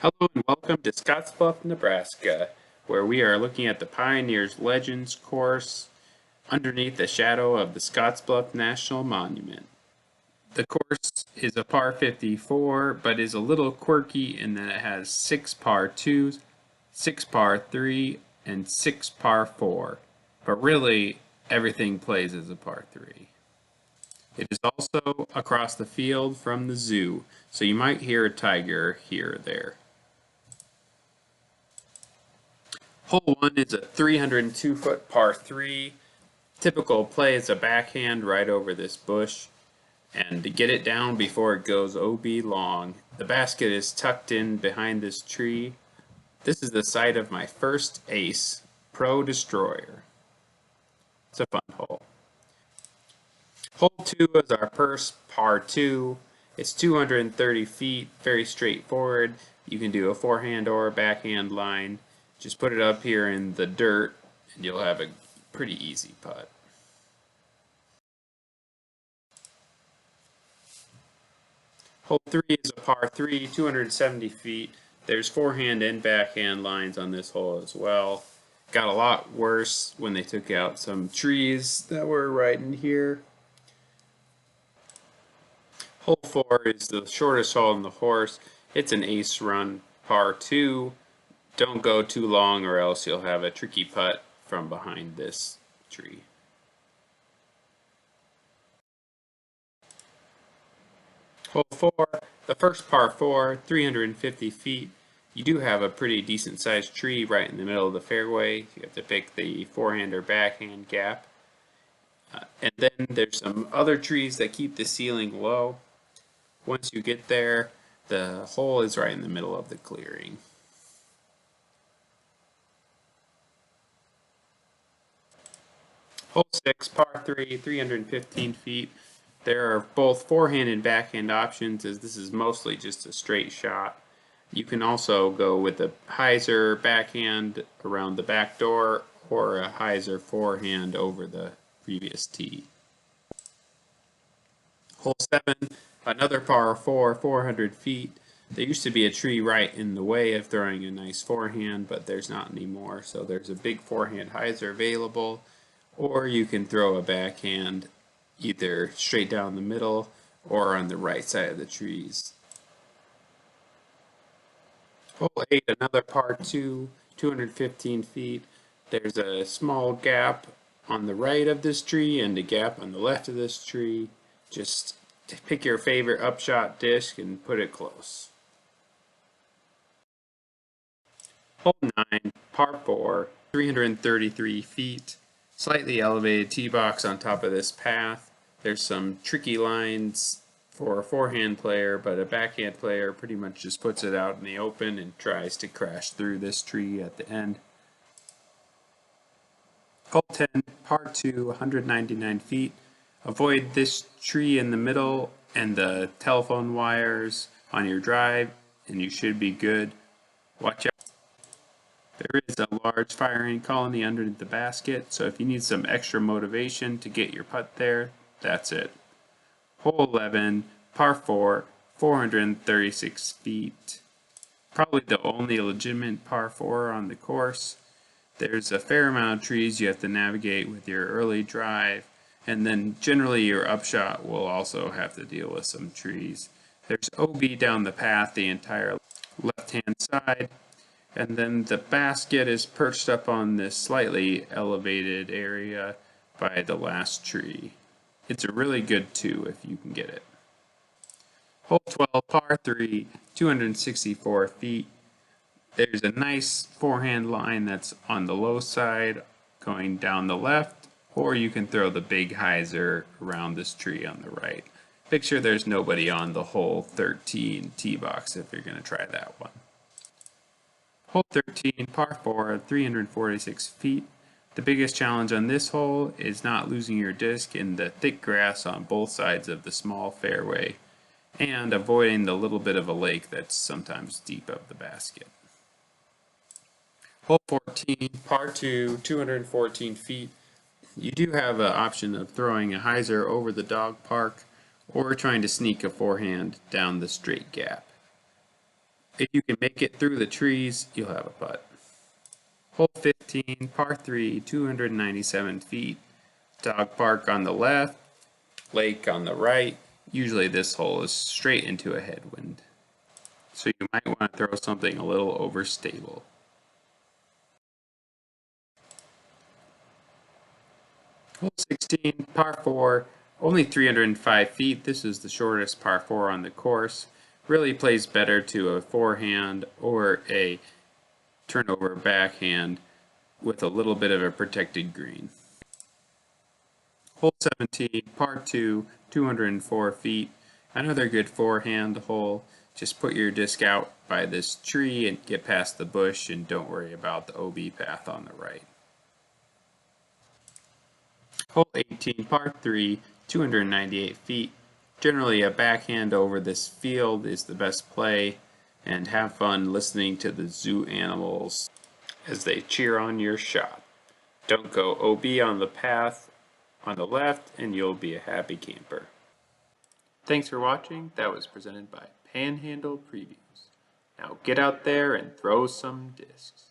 Hello and welcome to Scottsbluff, Nebraska, where we are looking at the Pioneers Legends course underneath the shadow of the Scottsbluff National Monument. The course is a par 54, but is a little quirky in that it has 6 par 2s, 6 par 3, and 6 par 4. But really, everything plays as a par 3. It is also across the field from the zoo, so you might hear a tiger here or there. Hole 1 is a 302-foot par 3. Typical play is a backhand right over this bush. And to get it down before it goes OB long, the basket is tucked in behind this tree. This is the site of my first ace, Pro Destroyer. It's a fun hole. Hole 2 is our first par 2. It's 230 feet, very straightforward. You can do a forehand or backhand line. Just put it up here in the dirt and you'll have a pretty easy putt. Hole 3 is a par 3, 270 feet. There's forehand and backhand lines on this hole as well. Got a lot worse when they took out some trees that were right in here. Hole 4 is the shortest hole in the course. It's an ace run par 2. Don't go too long or else you'll have a tricky putt from behind this tree. Hole 4, the first par 4, 350 feet. You do have a pretty decent sized tree right in the middle of the fairway. You have to pick the forehand or backhand gap. And then there's some other trees that keep the ceiling low. Once you get there, the hole is right in the middle of the clearing. Hole 6, par 3, 315 feet. There are both forehand and backhand options, as this is mostly just a straight shot. You can also go with a hyzer backhand around the back door or a hyzer forehand over the previous tee. Hole 7, another par 4, 400 feet. There used to be a tree right in the way of throwing a nice forehand, but there's not anymore, so there's a big forehand hyzer available. Or you can throw a backhand either straight down the middle or on the right side of the trees. Hole 8, another par 2, 215 feet. There's a small gap on the right of this tree and a gap on the left of this tree. Just pick your favorite upshot disc and put it close. Hole 9, par 4, 333 feet. Slightly elevated tee box on top of this path. There's some tricky lines for a forehand player, but a backhand player pretty much just puts it out in the open and tries to crash through this tree at the end. Hole 10, par 2, 199 feet. Avoid this tree in the middle and the telephone wires on your drive, and you should be good. Watch out. There is a large fire ant colony underneath the basket, so if you need some extra motivation to get your putt there, that's it. Hole 11, par 4, 436 feet. Probably the only legitimate par 4 on the course. There's a fair amount of trees you have to navigate with your early drive, and then generally your upshot will also have to deal with some trees. There's OB down the path the entire left-hand side. And then the basket is perched up on this slightly elevated area by the last tree. It's a really good 2 if you can get it. Hole 12, par 3, 264 feet. There's a nice forehand line that's on the low side going down the left, or you can throw the big hyzer around this tree on the right. Picture there's nobody on the hole 13 tee box if you're going to try that one. Hole 13, par 4, 346 feet. The biggest challenge on this hole is not losing your disc in the thick grass on both sides of the small fairway and avoiding the little bit of a lake that's sometimes deep of the basket. Hole 14, par 2, 214 feet. You do have an option of throwing a hyzer over the dog park or trying to sneak a forehand down the straight gap. If you can make it through the trees, you'll have a putt. Hole 15, par 3, 297 feet. Dog park on the left, lake on the right. Usually this hole is straight into a headwind, so you might want to throw something a little overstable. Hole 16, par 4, only 305 feet. This is the shortest par 4 on the course. Really plays better to a forehand or a turnover backhand with a little bit of a protected green. Hole 17, par 2, 204 feet. Another good forehand hole. Just put your disc out by this tree and get past the bush and don't worry about the OB path on the right. Hole 18, par 3, 298 feet. Generally a backhand over this field is the best play, and have fun listening to the zoo animals as they cheer on your shot. Don't go OB on the path on the left and you'll be a happy camper. Thanks for watching. That was presented by Panhandle Previews. Now get out there and throw some discs.